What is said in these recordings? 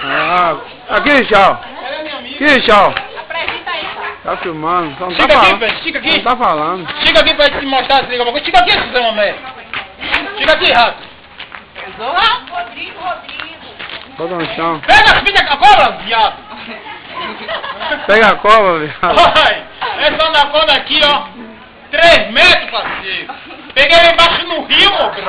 Ah, aqui, tchau. Ela é minha amiga. Aqui, tchau. Apresenta aí, Tá filmando, só não tá Chega aqui, falando. velho, chega aqui. Não tá falando. Chega aqui pra te mostrar esse negócio. Chega aqui, Suzana Homero. Chega aqui, rato. Rodrigo. Bota no chão. Pega as filhas da cobra, viado. Pega a cobra, viado. Olha, essa anaconda aqui, ó. 3 metros, parceiro. Peguei ela embaixo no rio, ô, bro.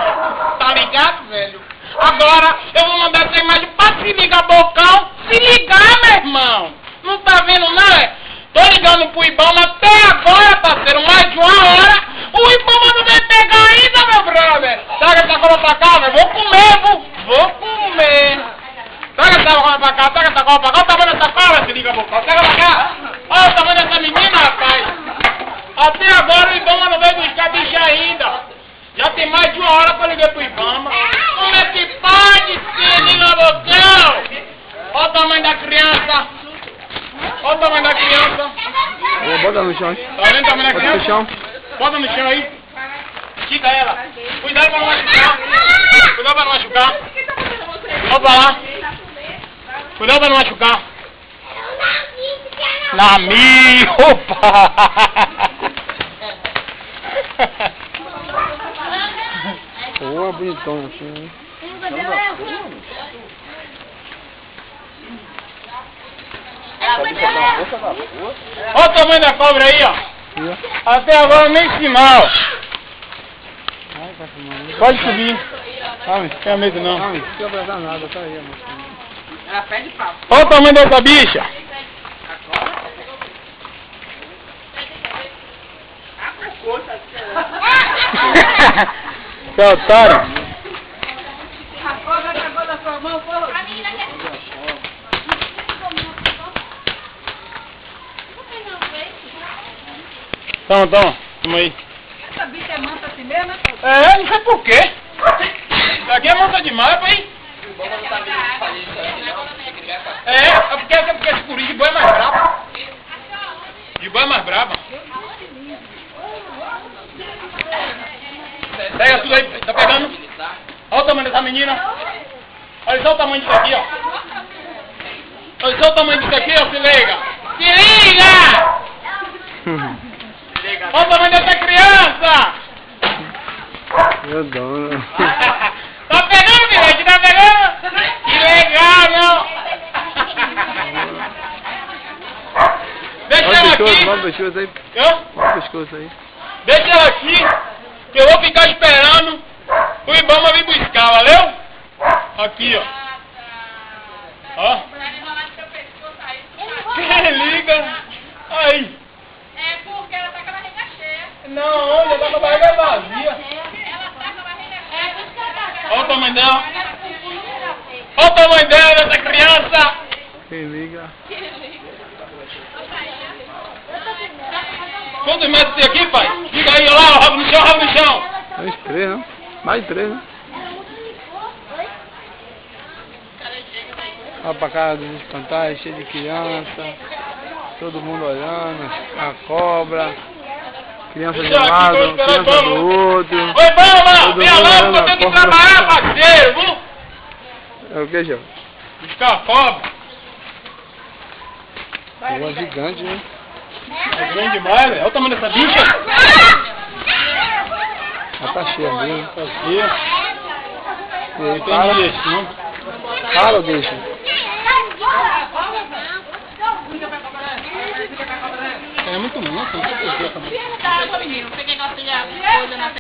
Tá ligado, velho? Agora, eu vou mandar essa imagem pra se ligar, bocão. Se ligar, meu irmão. Não tá vendo, não, é? Tô ligando pro Ibama até agora, parceiro. Mais de 1 hora. O Ibama não vem pegar ainda, meu brother. Traga essa cobra pra cá, velho. Vou comer, vou comer. Traga essa cobra pra cá, traga essa cobra pra cá. Olha o tamanho dessa cobra, se liga, bocão. Traga pra cá. Olha o tamanho dessa menina, rapaz. Até agora o Ibama não veio buscar bicho ainda. Já tem mais de 1 hora que eu liguei pro Ibama. Como é que pode ser, liga, bocão? Olha o tamanho da criança. Olha o tamanho da criança. Bota no chão. Tá vendo o tamanho da Bota criança? no chão. Bota no chão aí. Estica ela. Cuidado pra não machucar. Cuidado pra não machucar. Olha pra lá. Cuidado pra não machucar. Nami! Opa! Pô, bonitona assim, hein? Olha o tamanho da cobra aí, ó. Até agora nem sinal. Ai, tá filmando. Pode subir. Calma, Não tenha medo não. calma, não precisa abraçar nada, tá aí, mocinha. Ela pede papo. Olha o tamanho dessa bicha. Que otário. A cobra acabou da sua mão, porra. A menina quer... Toma, toma aí. Essa bicha é mansa assim mesmo, né? É, não sei por quê. Isso aqui é monta demais, pai. É porque esse guri de boi é mais brabo. De boi é mais brabo. Pega tudo aí, tá pegando? Olha o tamanho dessa menina. Olha só o tamanho disso aqui, ó. Olha só o tamanho disso aqui, ó, se liga. Se liga! Olha o tamanho dessa criança! Meu dono. Tá pegando, filhote? Tá pegando? Que legal, não? Deixa Bota ela o pescoço, aqui. bota o pescoço aí. Hã? Bota o pescoço aí. Deixa ela aqui, que eu vou ficar esperando o Ibama vir buscar, valeu? Aqui, ó. Ó. Quem liga? Aí. É porque ela tá com a barriga cheia. Não, já tá com a barriga vazia. Ela tá com a barriga cheia. É por isso que ela tá... Olha o tamanho dela. Olha o tamanho dela, dessa criança. Quem liga? Quantos metros tem aqui, pai? Diga aí, olha lá, rabo no chão, rabo no chão. Mais 3, né? Mais de 3, né? Olha pra casa dos espantalhos, cheio de criança. Todo mundo olhando. A cobra. Criança de um Deixa aqui, lado, tô esperando criança o do outro. Ô, Ibama, Todo vem mundo logo, olhando eu a tenho que cobra. trabalhar, parceiro, viu? É o que, João? Buscar a cobra. Uma gigante, né? É grande demais, velho. Olha o tamanho dessa bicha. Ela tá cheia ali, né? Tá aqui. E aí, Não para. tem isso, não. Para ou deixa? É muito manso, não sei por que. Tá, menino. Você quer que eu seja coisa na